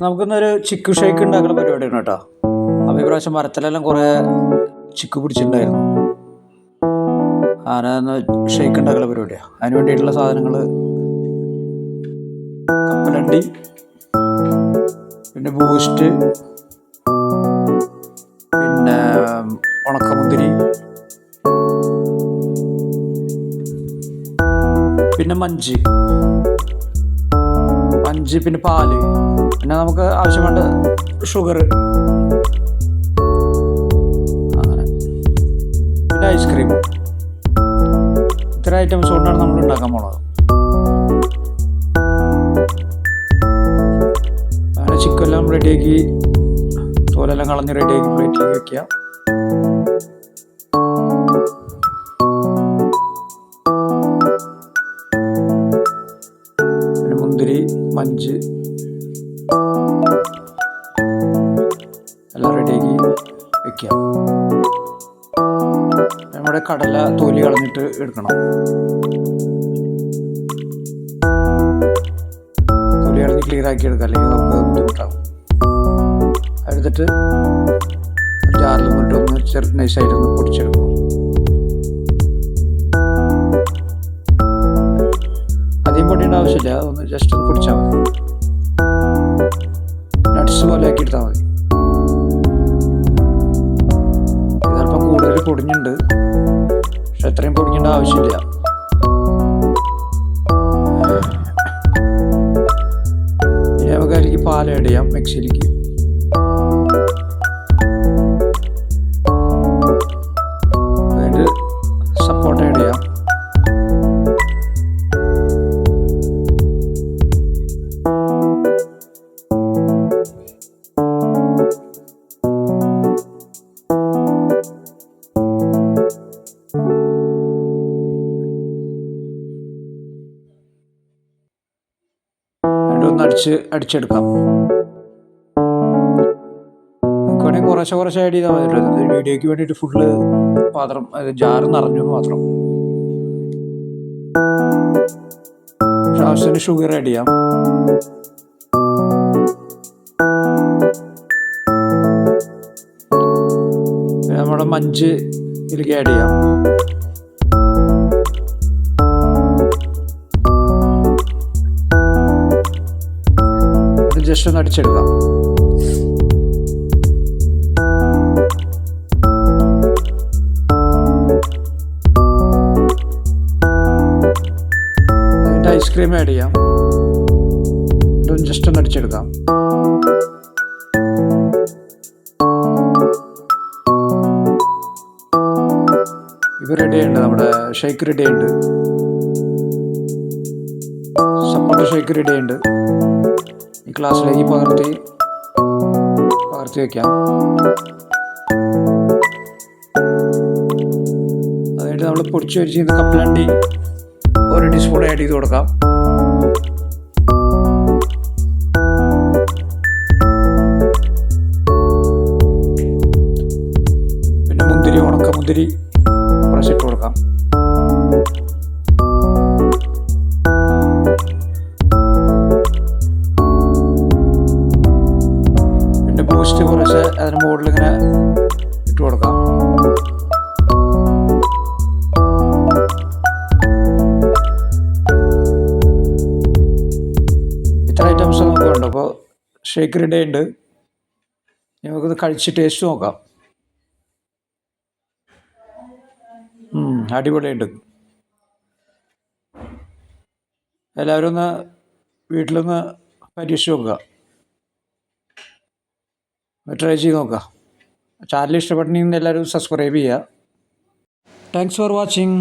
നമുക്കിന്നൊരു ചിക്കു ഷേക്ക് ഉണ്ടാക്കുന്ന പരിപാടിയാണ് കേട്ടോ. അപ്പോൾ ഈ പ്രാവശ്യം മരത്തിലെല്ലാം കുറേ ചിക്കു പിടിച്ചിട്ടുണ്ടായിരുന്നു. ആന ഷേക്ക് ഉണ്ടാക്കുന്ന പരിപാടിയാണ്. അതിന് വേണ്ടിയിട്ടുള്ള സാധനങ്ങൾ കപ്പലണ്ടി, പിന്നെ ബൂസ്റ്റ്, പിന്നെ ഉണക്കമുന്തിരി, പിന്നെ മഞ്ച്, പിന്നെ പാല്, പിന്നെ നമുക്ക് ആവശ്യമുണ്ട് ഷുഗർ, അങ്ങനെ പിന്നെ ഐസ്ക്രീം. ഇത്ര ഐറ്റംസ് കൊണ്ടാണ് നമ്മൾ ഉണ്ടാക്കാൻ പോണത്. അങ്ങനെ ചിക്കെല്ലാം റെഡിയാക്കി, തോലെല്ലാം കളഞ്ഞ് റെഡിയാക്കി പ്ലേറ്റിലേക്ക് വയ്ക്കുക. പിന്നെ മുന്തിരി, മഞ്ച് എല്ലാം റെഡിയാക്കി വയ്ക്കുക. നമ്മുടെ കടല തൊലി കളഞ്ഞിട്ട് എടുക്കണം. തൊലി കളഞ്ഞ് ക്ലിയർ ആക്കി എടുക്കുക, അല്ലെങ്കിൽ നമുക്ക് ബുദ്ധിമുട്ടാകും. എടുത്തിട്ട് ജാറിൽ നിന്നിട്ടൊന്ന് നൈസായിട്ടൊന്ന് പൊടിച്ചെടുക്കണം. അധികം പൊടിയേണ്ട ആവശ്യമില്ല, ഒന്ന് ജസ്റ്റ് ഒന്ന് പൊടിച്ചാൽ മതി. നട്ട്സ് പോലെ ആക്കി എടുത്താൽ മതി. ഇതല്പം കൂടുതൽ പൊടിഞ്ഞുണ്ട്, പക്ഷെ എത്രയും പൊടിക്കേണ്ട ആവശ്യമില്ല. ഇനി നമുക്ക് അതിലേക്ക് പാൽ ആഡ് ചെയ്യാം. മിക്സിയിലേക്ക് അതിൻ്റെ സപ്പോർട്ട് ആഡ് ചെയ്യാം. ഒന്ന് അടിച്ചെടുക്കാം. നമുക്ക് വേണമെങ്കിൽ കുറച്ച് ആഡ് ചെയ്താൽ മതി. വീഡിയോയ്ക്ക് വേണ്ടിയിട്ട് ഫുള്ള് പാത്രം ജാറ് നിറഞ്ഞു മാത്രം. ആവശ്യത്തിന് ഷുഗർ ആഡ് ചെയ്യാം. നമ്മുടെ മഞ്ച് ഇതിലേക്ക് ആഡ് ചെയ്യാം. ജസ്റ്റ് ഒന്ന് അടിച്ചെടുക്കാം. അതിൻ്റെ ഐസ്ക്രീം ആഡ് ചെയ്യാം. ഇതൊന്ന് ജസ്റ്റ് ഒന്ന് അടിച്ചെടുക്കാം. ഇത് റെഡിയുണ്ട്, നമ്മുടെ ഷേക്ക് റെഡിയുണ്ട്. സപ്പോർട്ട് ഷേക്ക് റെഡിയുണ്ട്. ഈ ഗ്ലാസ്സിലേക്ക് പകർത്തി വയ്ക്കാം. അതായിട്ട് നമ്മൾ പൊടിച്ച് വെച്ചിരുന്ന കപ്പലണ്ടി ഒരു ടീസ്പൂൺ ആഡ് ചെയ്ത് കൊടുക്കാം. പിന്നെ മുന്തിരി, ഉണക്കമുന്തിരി കുറച്ചിട്ട് കൊടുക്കാം. ബൂസ്റ്റ് കുറച്ച് അതിന് മുകളിൽ ഇങ്ങനെ ഇട്ട് കൊടുക്കാം. ഇത്ര ഐറ്റംസ് നമുക്ക് ഉണ്ട്. അപ്പോൾ ഷേക്ക് റെഡി ഉണ്ട്. നമുക്കിത് കഴിച്ച് ടേസ്റ്റ് നോക്കാം. അടിപൊളിയുണ്ട്. എല്ലാവരും ഒന്ന് വീട്ടിലൊന്ന് പരീക്ഷിച്ച് നോക്കുക, ട്രൈ ചെയ്ത് നോക്കുക. ചാനൽ ഇഷ്ടപ്പെട്ടെങ്കിൽ എല്ലാവരും സബ്സ്ക്രൈബ് ചെയ്യുക. Thanks for watching.